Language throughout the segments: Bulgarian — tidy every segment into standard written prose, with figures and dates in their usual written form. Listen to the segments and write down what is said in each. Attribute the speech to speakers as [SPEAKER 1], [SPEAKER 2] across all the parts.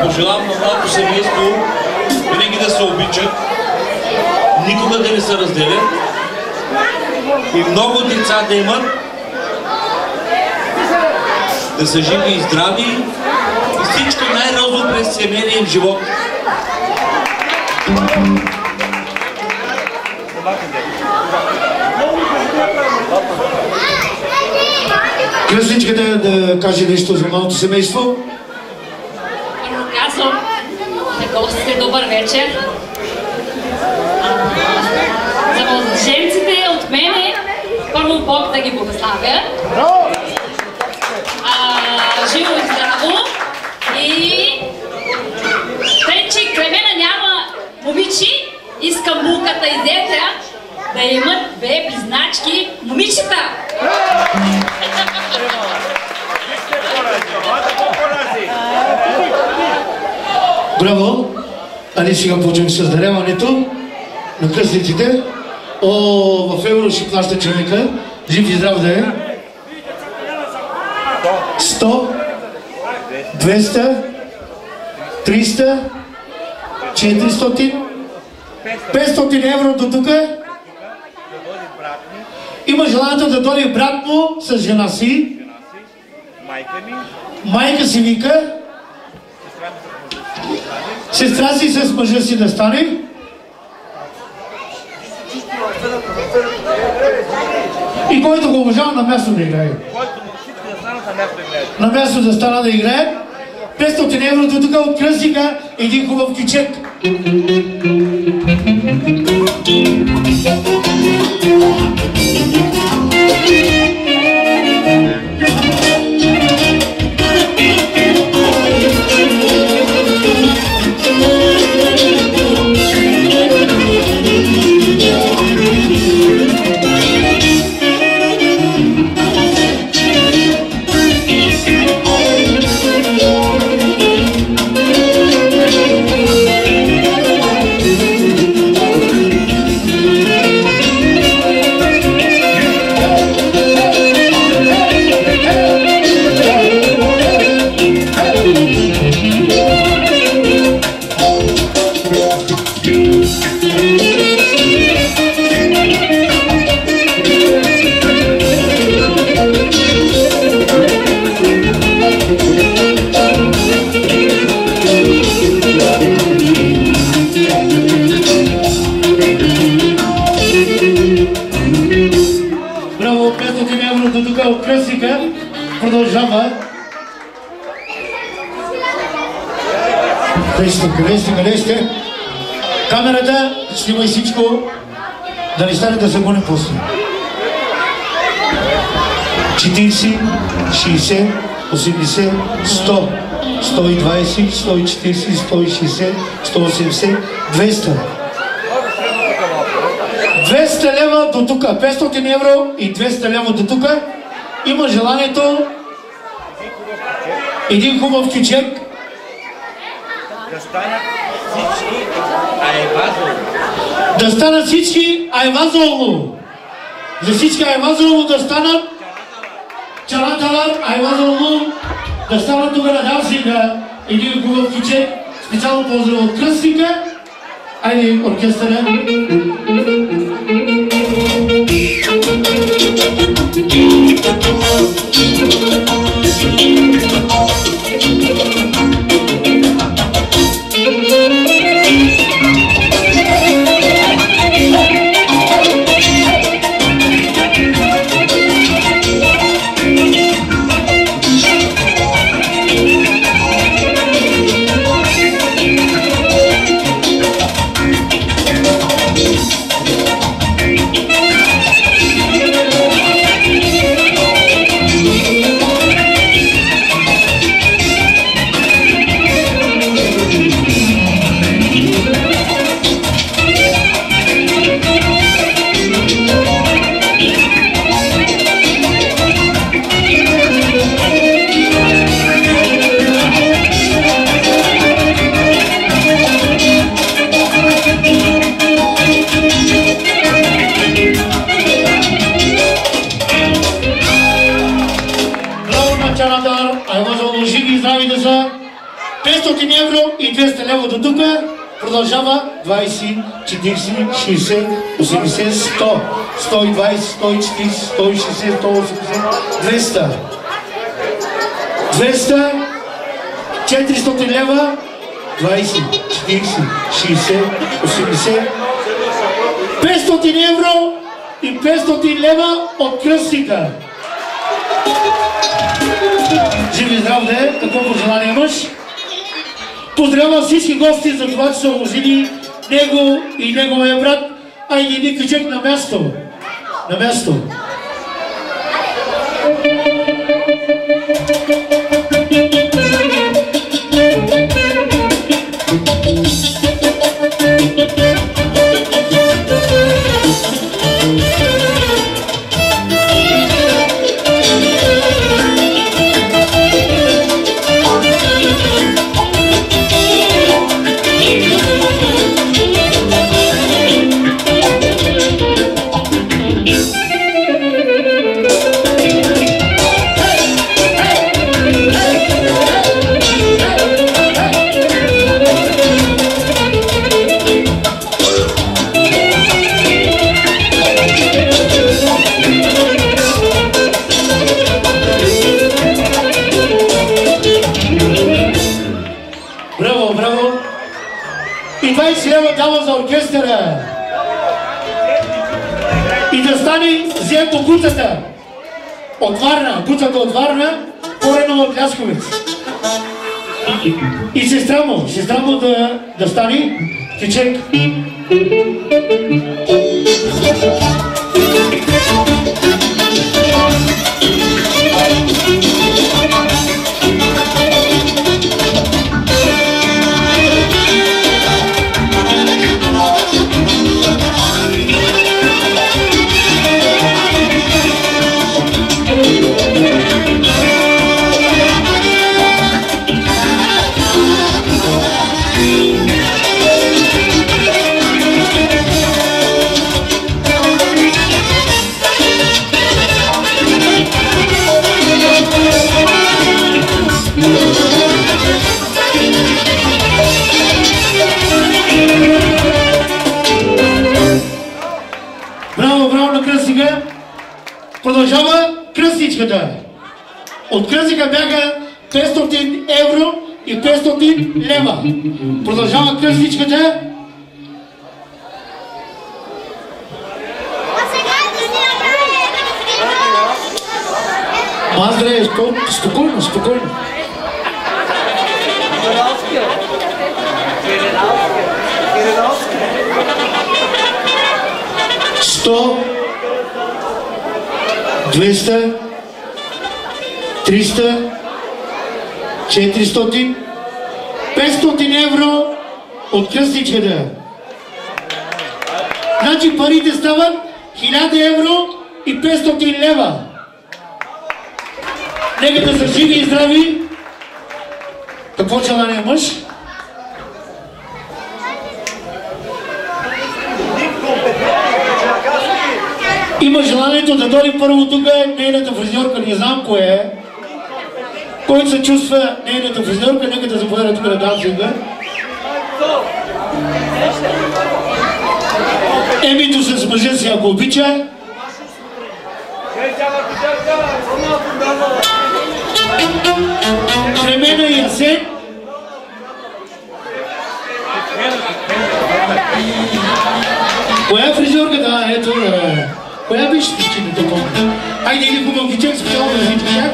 [SPEAKER 1] Пожелавам на малко семейство винаги да се обичат, никога да не се разделят и много деца да имат, да са живи и здрави и всичко най-розово през семейния им живот.
[SPEAKER 2] Кръстничката да каже нещо за малото семейство.
[SPEAKER 3] Първо казвам на гостите добър вечер. За младоженците от мене първо Бог да ги благославя. Живо и здраво. И тъй, че Кремена няма момичи, искам булката и детя да имат две близначки момичета.
[SPEAKER 2] Браво! А ние сега почваме с даряването на кръстниците. В евро ще плаща човека. Жив и здрав да е. 100, 200, 300, 400, 500 евро до тук. Има желанието да дойде брат му с жена си. Майка си вика. Сестра си с мъжа си да стане. И който го уважава на място да играе. На място да стана да играе. 500 евро до тук от кръстника, един хубав кичек. Продължава. Къде сте? Камерата, снимай всичко, да не стане да се гони после. 40, 60, 80, 100, 120, 140, 160, 180, 200. 200 лева до тук, 500 евро и 200 лева до тук. Има желанието един хубав кючек да станат всички айвазолно. За всички айвазолно да станат чалаталар айвазолно, да станат тук на Далсинга един хубав кючек. Специално поздрав от кръстника. Айде оркестъра. 500 евро и 200 лева до тук. Продължава 20, 40, 60, 80, 100, 120, 140, 160, 180, 200, 400 лева, 20, 40, 60, 80, 500 евро и 500 лева от кръстника. Жив и здрав да е, какво пожелание имаш? Поздравя всички гости за това, че са возили него и неговия брат. Айде ни качек на място. На място. Дава за оркестъра и да стане взем по куцата от Варна, куцата от Варна, корено от Лясковец. И сестра му да стане течек. Продължава кръстничката. От кръстника бяха 500 евро и 500 лева. Продължава кръстничката. Маздре, спокойно, спокойно. Сто 200, 300, 400, 500 евро от кръстничката. Значи парите стават 1000 евро и 500 лева. Нека да са живи и здрави. Какво желание имаш? Има желанието да дойде първо тук нейната фризьорка, не знам кое е. Който се чувства нейната фризьорка, нека да заповяда тук на дансинга. Емито с мъжа си, ако обича. Кремена и Асен. Коя е фризьорка? Да, ето. Коя беше причината помня? Хайде или хубав гичек, специално да всички тях.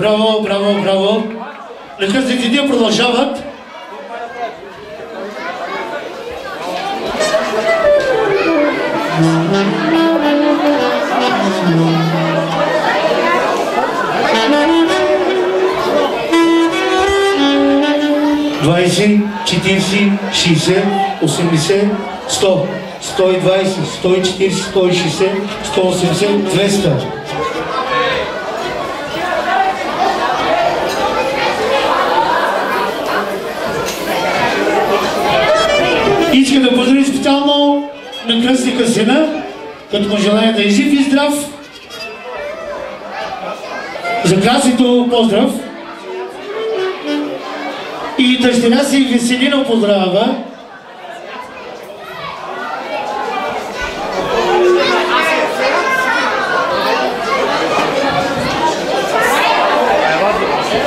[SPEAKER 2] Браво, браво, браво. Наказаните продължават. Двадесет, 40, 60, 80, 100, 120, 140, 160, 180, 200. Искам да поздравя специално на кръстника сина, като му желая да е жив и здрав. За красито поздрав. И дъщеря си Веселина поздравява.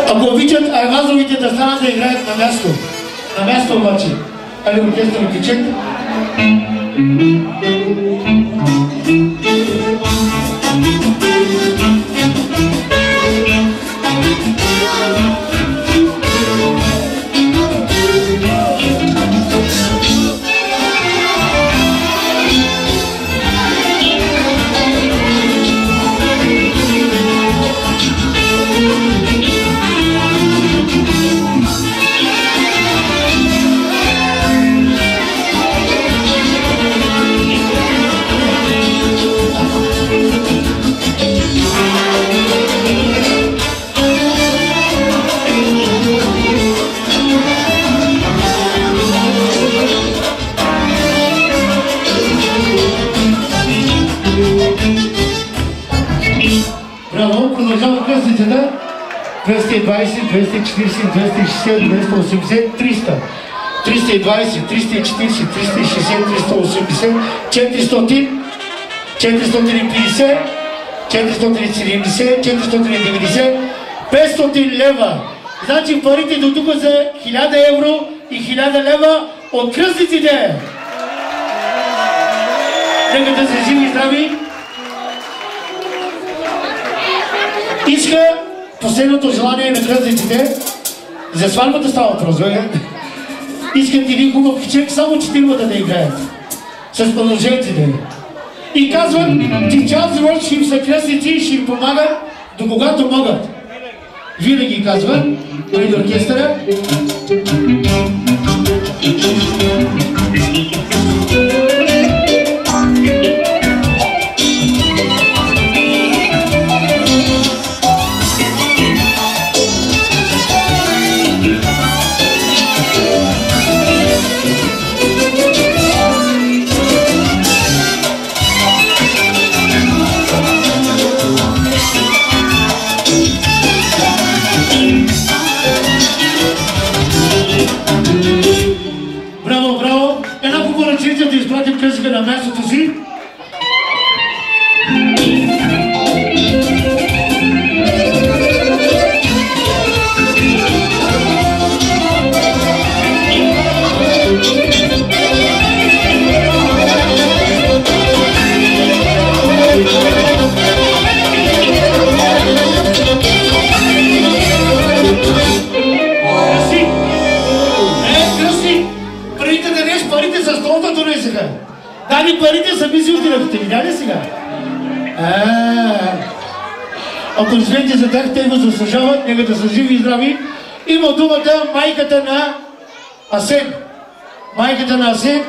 [SPEAKER 2] Ако обичат айвазовите да станат да играят на място. На място обаче. Али оркестър кичек. Браво, продължава кръстницата. 220, 240, 260, 280, 300. 320, 340, 360, 380, 400, 450, 470, 490, 500 лева. Значи парите до тук са 1000 евро и 1000 лева от кръстниците. Нека да се живи и здрави. Иска последното желание на кръстниците, за сватбата става въпрос, искат един хубав кичек, само 4 да играят с продълженците. И казват, че цял живот ще им са кръстници и ще им помагат до когато могат. Винаги казват, дори до оркестъра. Да изпратим кръстника на мястото си. Дали парите сами си отирахте, видя ли сега? Ако извинете за тях, те го заслужават, нека да са живи и здрави. Има думата майката на Асен. Майката на Асен,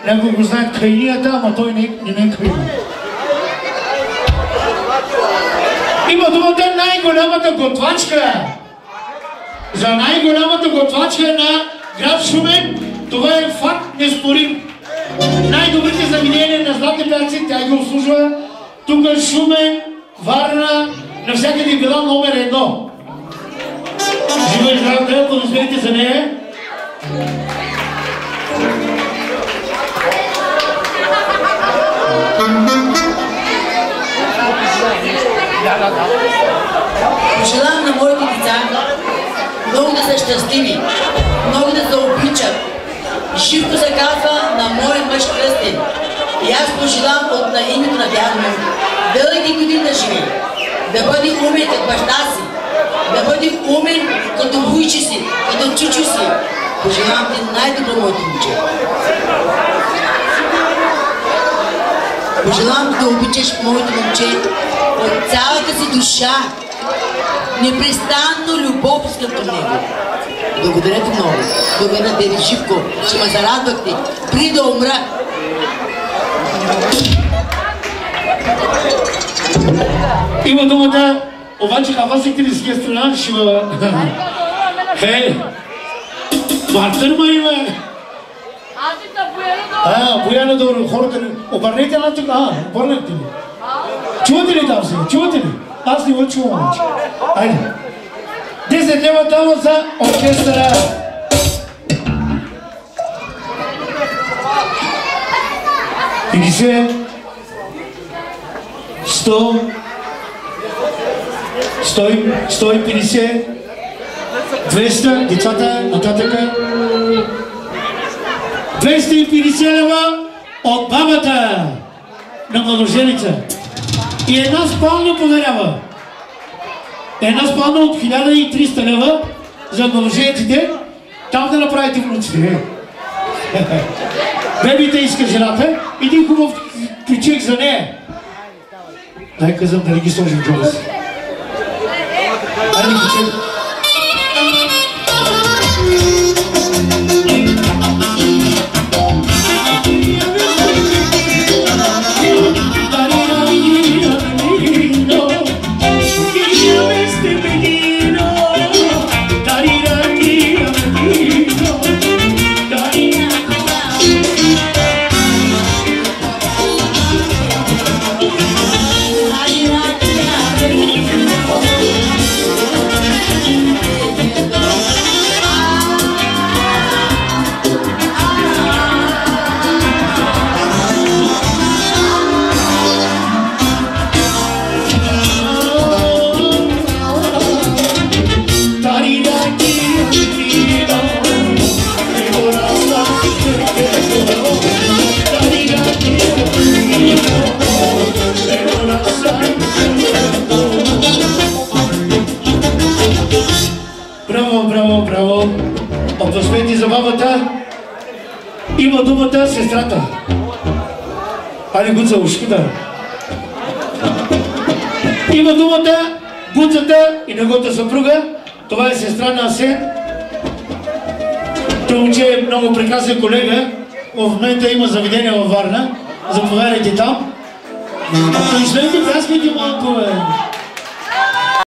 [SPEAKER 2] някой го знаят крайнията, ама той не е крайни. Има думата най-голямата готвачка. За най-голямата готвачка на град Шумен, това е факт неспорим. Най-добрите заведения на златни пяци, тя ги обслужва. Тук Шумен, Варна, навсякъде била номер 1. Жива и здрава, да подозберите за нея.
[SPEAKER 4] Пожелавам на моите деца много да са щастливи, много да се обичат. Живко се казва на моя мъж кръстен. И аз пожелавам от на името на дядо му дълги години да живее, да бъде умен като баща си, да бъде умен като вуйче си, като чучо си. Пожелавам ти най-добро, моето момче. Пожелавам да обичаш моето момче от цялата си душа. Непрестанно любов искам към него. Благодаря ти много. Благодаря на Деди Живко, че ме зарадвахте. При да умра.
[SPEAKER 2] Има думата, обаче хавасите ли си страна, ще ме... Хей! Мартърма има! Бояна добро, хората ли... Обърнете на тук, обърнете ли? Чувате ли там сега? Чувате ли? Аз не го чувам вече. Айде. 10 лева там за оркестъра. Петдесет, 100, 150, 200, децата нататъка. 250 лева от бабата на младоженица. И една спалня подарява. Една спалня от 1300 лева за младожениците. Там да направите внуците. Бебите иска жената. Един хубав ключик за нея. Дай казвам дали ги сложи в джоба си. Айде ключик. Браво! Аплодисменти за бабата. Има думата сестрата. Айде Гуца, ушката. Има думата Гуцата и неговата съпруга. Това е сестра на Асен. Той момче е много прекрасен колега. В момента има заведение във Варна. Заповядайте там. Аплодисменти, пляскайте малко, бе.